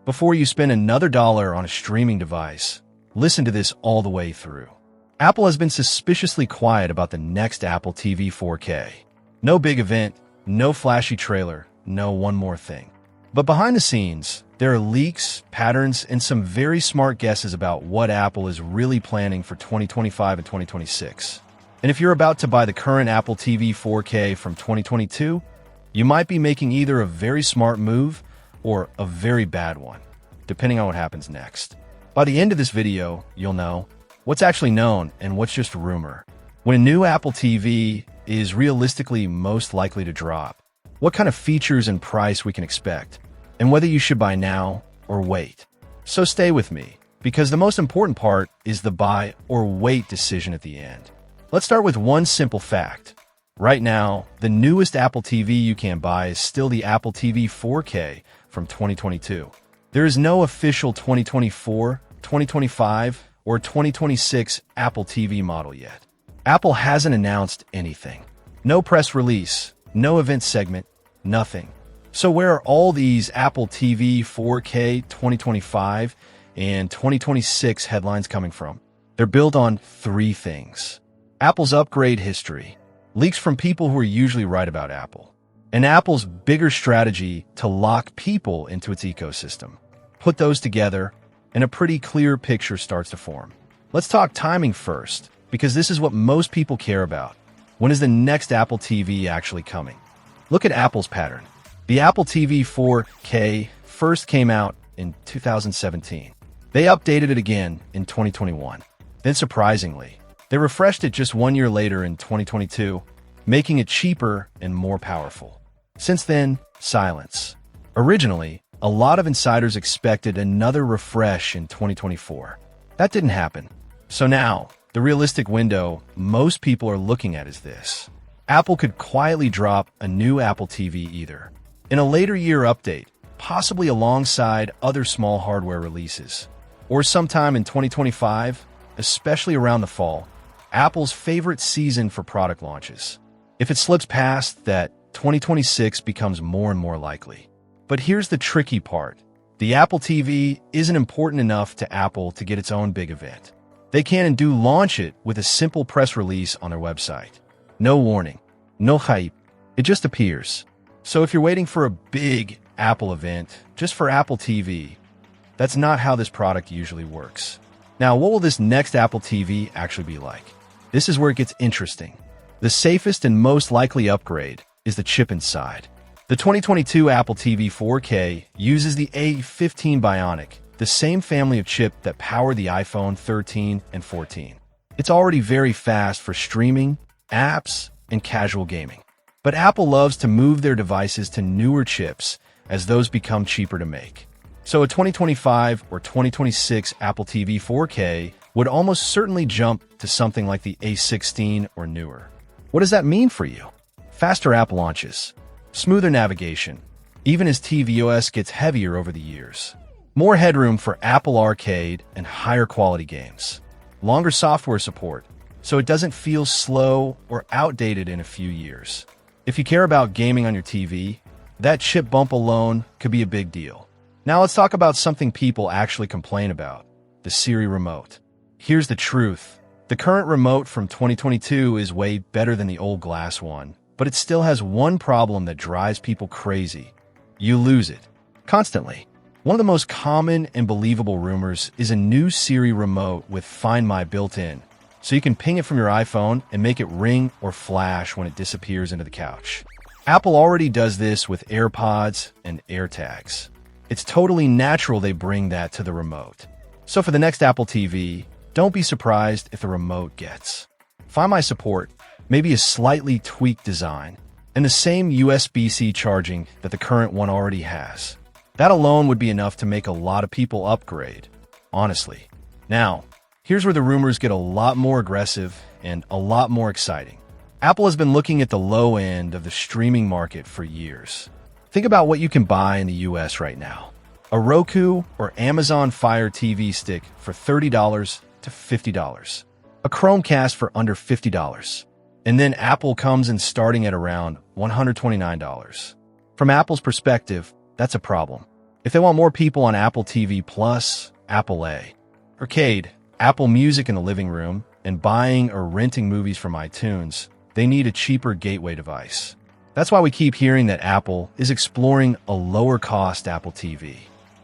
Before you spend another dollar on a streaming device, listen to this all the way through. Apple has been suspiciously quiet about the next Apple TV 4K. No big event, no flashy trailer, no one more thing. But behind the scenes, there are leaks, patterns, and some very smart guesses about what Apple is really planning for 2025 and 2026. And if you're about to buy the current Apple TV 4K from 2022, you might be making either a very smart move or a very bad one, depending on what happens next. By the end of this video, you'll know what's actually known and what's just rumor. When a new Apple TV is realistically most likely to drop, what kind of features and price we can expect, and whether you should buy now or wait. So stay with me, because the most important part is the buy or wait decision at the end. Let's start with one simple fact. Right now, the newest Apple TV you can buy is still the Apple TV 4K from 2022. There is no official 2024, 2025, or 2026 Apple TV model yet. Apple hasn't announced anything. No press release, no event segment, nothing. So where are all these Apple TV 4K 2025 and 2026 headlines coming from? They're built on three things. Apple's upgrade history, leaks from people who are usually right about Apple, and Apple's bigger strategy to lock people into its ecosystem. Put those together, and a pretty clear picture starts to form. Let's talk timing first, because this is what most people care about. When is the next Apple TV actually coming? Look at Apple's pattern. The Apple TV 4K first came out in 2017. They updated it again in 2021. Then surprisingly, they refreshed it just 1 year later in 2022, making it cheaper and more powerful. Since then, silence. Originally, a lot of insiders expected another refresh in 2024. That didn't happen. So now, the realistic window most people are looking at is this. Apple could quietly drop a new Apple TV either in a later year update, possibly alongside other small hardware releases, or sometime in 2025, especially around the fall, Apple's favorite season for product launches. If it slips past that, 2026 becomes more and more likely. But here's the tricky part. The Apple TV isn't important enough to Apple to get its own big event. They can and do launch it with a simple press release on their website. No warning, no hype, it just appears. So if you're waiting for a big Apple event just for Apple TV, that's not how this product usually works. Now, what will this next Apple TV actually be like? This is where it gets interesting. The safest and most likely upgrade is the chip inside. The 2022 Apple TV 4K uses the A15 Bionic, the same family of chip that powered the iPhone 13 and 14. It's already very fast for streaming, apps, and casual gaming. But Apple loves to move their devices to newer chips as those become cheaper to make. So a 2025 or 2026 Apple TV 4K would almost certainly jump to something like the A16 or newer. What does that mean for you? Faster app launches, smoother navigation, even as tvOS gets heavier over the years. More headroom for Apple Arcade and higher quality games. Longer software support, so it doesn't feel slow or outdated in a few years. If you care about gaming on your TV, that chip bump alone could be a big deal. Now let's talk about something people actually complain about, the Siri Remote. Here's the truth. The current remote from 2022 is way better than the old glass one, but it still has one problem that drives people crazy. You lose it. Constantly. One of the most common and believable rumors is a new Siri Remote with Find My built in, so you can ping it from your iPhone and make it ring or flash when it disappears into the couch. Apple already does this with AirPods and AirTags. It's totally natural they bring that to the remote. So for the next Apple TV, don't be surprised if the remote gets Find My support, maybe a slightly tweaked design, and the same USB-C charging that the current one already has. That alone would be enough to make a lot of people upgrade, honestly. Now, here's where the rumors get a lot more aggressive and a lot more exciting. Apple has been looking at the low end of the streaming market for years. Think about what you can buy in the US right now. A Roku or Amazon Fire TV stick for $30 to $50. A Chromecast for under $50. And then Apple comes in starting at around $129. From Apple's perspective, that's a problem. If they want more people on Apple TV Plus, Apple A. Arcade, Apple Music in the living room, and buying or renting movies from iTunes, they need a cheaper gateway device. That's why we keep hearing that Apple is exploring a lower-cost Apple TV.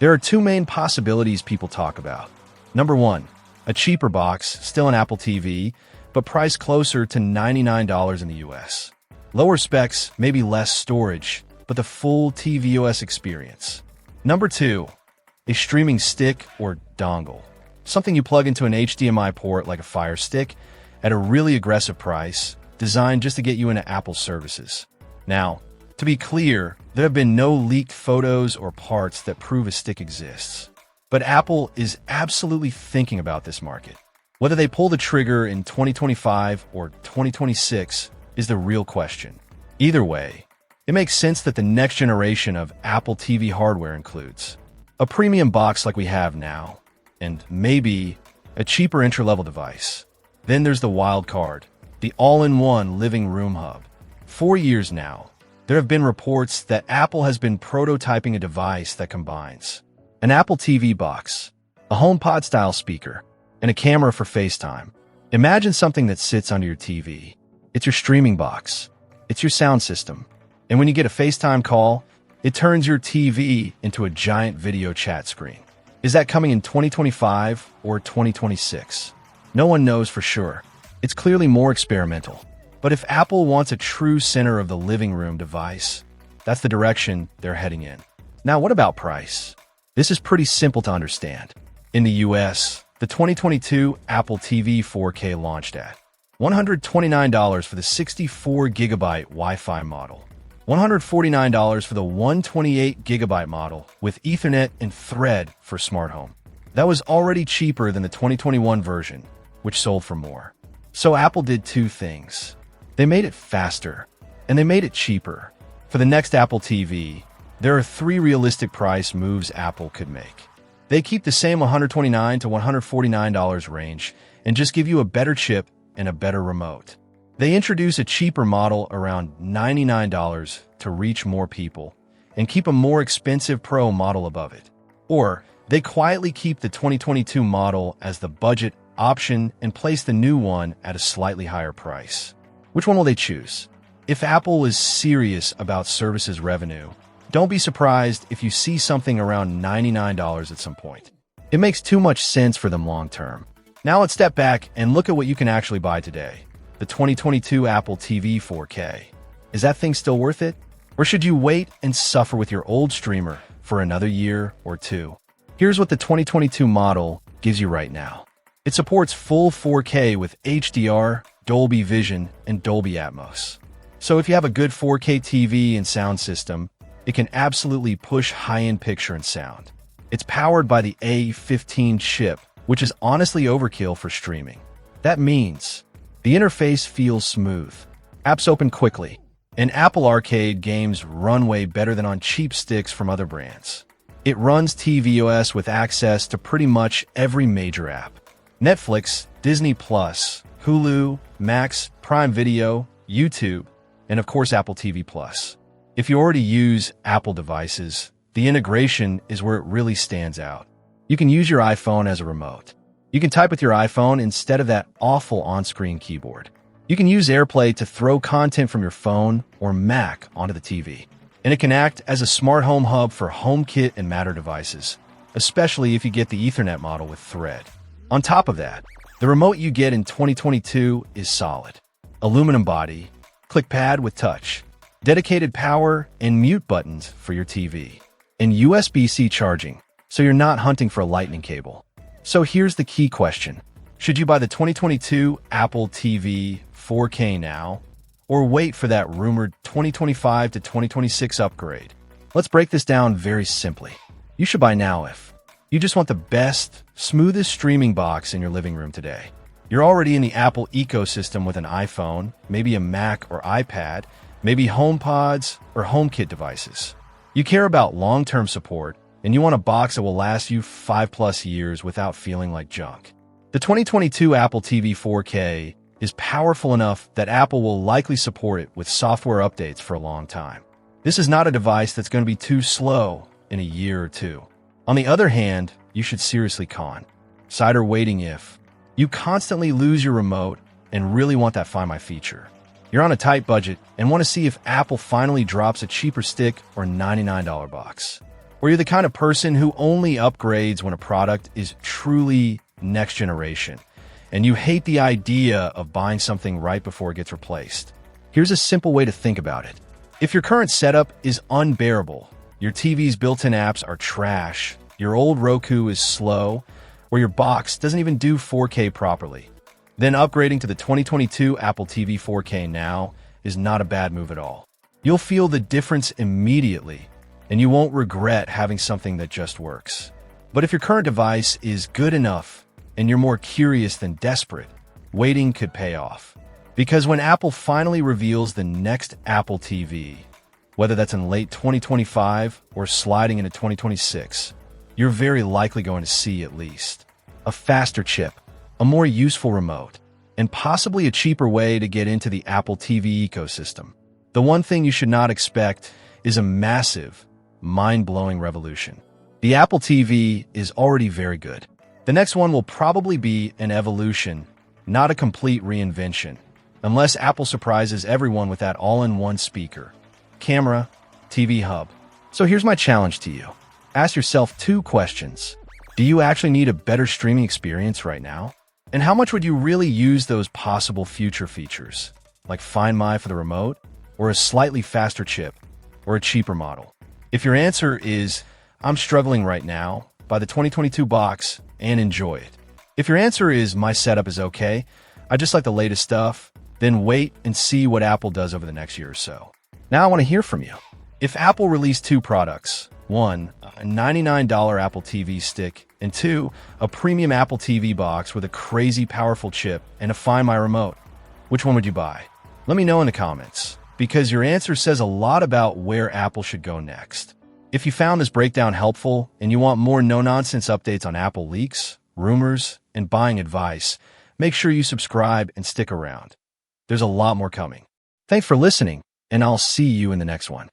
There are two main possibilities people talk about. Number one, a cheaper box, still an Apple TV, but priced closer to $99 in the US. Lower specs, maybe less storage, but the full tvOS experience. Number two, a streaming stick or dongle. Something you plug into an HDMI port like a Fire Stick at a really aggressive price, designed just to get you into Apple services. Now, to be clear, there have been no leaked photos or parts that prove a stick exists. But Apple is absolutely thinking about this market. Whether they pull the trigger in 2025 or 2026 is the real question. Either way, it makes sense that the next generation of Apple TV hardware includes a premium box like we have now, and maybe a cheaper entry-level device. Then there's the wild card, the all-in-one living room hub. For years now, there have been reports that Apple has been prototyping a device that combines an Apple TV box, a HomePod-style speaker, and a camera for FaceTime. Imagine something that sits under your TV. It's your streaming box. It's your sound system. And when you get a FaceTime call, it turns your TV into a giant video chat screen. Is that coming in 2025 or 2026? No one knows for sure. It's clearly more experimental. But if Apple wants a true center of the living room device, that's the direction they're heading in. Now, what about price? This is pretty simple to understand. In the US, the 2022 Apple TV 4K launched at $129 for the 64GB Wi-Fi model, $149 for the 128GB model with Ethernet and Thread for smart home. That was already cheaper than the 2021 version, which sold for more. So Apple did two things. They made it faster, and they made it cheaper. For the next Apple TV, there are three realistic price moves Apple could make. They keep the same $129 to $149 range and just give you a better chip and a better remote. They introduce a cheaper model around $99 to reach more people and keep a more expensive Pro model above it. Or they quietly keep the 2022 model as the budget option and place the new one at a slightly higher price. Which one will they choose? If Apple is serious about services revenue, don't be surprised if you see something around $99 at some point. It makes too much sense for them long term. Now let's step back and look at what you can actually buy today. The 2022 Apple TV 4K. Is that thing still worth it? Or should you wait and suffer with your old streamer for another year or two? Here's what the 2022 model gives you right now. It supports full 4K with HDR, Dolby Vision, and Dolby Atmos. So if you have a good 4K TV and sound system, it can absolutely push high-end picture and sound. It's powered by the A15 chip, which is honestly overkill for streaming. That means the interface feels smooth, apps open quickly, and Apple Arcade games run way better than on cheap sticks from other brands. It runs tvOS with access to pretty much every major app. Netflix, Disney+, Hulu, Max, Prime Video, YouTube, and of course Apple TV+. If you already use Apple devices, the integration is where it really stands out. You can use your iPhone as a remote. You can type with your iPhone instead of that awful on-screen keyboard. You can use AirPlay to throw content from your phone or Mac onto the TV. And it can act as a smart home hub for HomeKit and Matter devices, especially if you get the Ethernet model with Thread. On top of that, the remote you get in 2022 is solid. Aluminum body, clickpad with touch, dedicated power and mute buttons for your TV, and USB-C charging, so you're not hunting for a lightning cable. So here's the key question. Should you buy the 2022 Apple TV 4K now, or wait for that rumored 2025 to 2026 upgrade? Let's break this down very simply. You should buy now if you just want the best, smoothest streaming box in your living room today. You're already in the Apple ecosystem with an iPhone, maybe a Mac or iPad, maybe HomePods or HomeKit devices. You care about long-term support, and you want a box that will last you 5+ years without feeling like junk. The 2022 Apple TV 4K is powerful enough that Apple will likely support it with software updates for a long time. This is not a device that's going to be too slow in a year or two. On the other hand, you should seriously consider waiting if you constantly lose your remote and really want that Find My feature. You're on a tight budget and want to see if Apple finally drops a cheaper stick or $99 box. Or you're the kind of person who only upgrades when a product is truly next generation, and you hate the idea of buying something right before it gets replaced. Here's a simple way to think about it. If your current setup is unbearable, your TV's built-in apps are trash, your old Roku is slow, or your box doesn't even do 4K properly, then upgrading to the 2022 Apple TV 4K now is not a bad move at all. You'll feel the difference immediately, and you won't regret having something that just works. But if your current device is good enough and you're more curious than desperate, waiting could pay off. Because when Apple finally reveals the next Apple TV, whether that's in late 2025 or sliding into 2026, you're very likely going to see at least a faster chip, a more useful remote, and possibly a cheaper way to get into the Apple TV ecosystem. The one thing you should not expect is a massive, mind-blowing revolution. The Apple TV is already very good. The next one will probably be an evolution, not a complete reinvention, unless Apple surprises everyone with that all-in-one speaker, camera, TV hub. So here's my challenge to you. Ask yourself 2 questions. Do you actually need a better streaming experience right now? And how much would you really use those possible future features, like Find My for the remote, or a slightly faster chip, or a cheaper model? If your answer is, I'm struggling right now, buy the 2022 box and enjoy it. If your answer is, my setup is okay, I just like the latest stuff, then wait and see what Apple does over the next year or so. Now I want to hear from you. If Apple released 2 products, 1, a $99 Apple TV stick, and 2, a premium Apple TV box with a crazy powerful chip and a Find My remote, which one would you buy? Let me know in the comments, because your answer says a lot about where Apple should go next. If you found this breakdown helpful and you want more no-nonsense updates on Apple leaks, rumors, and buying advice, make sure you subscribe and stick around. There's a lot more coming. Thanks for listening, and I'll see you in the next one.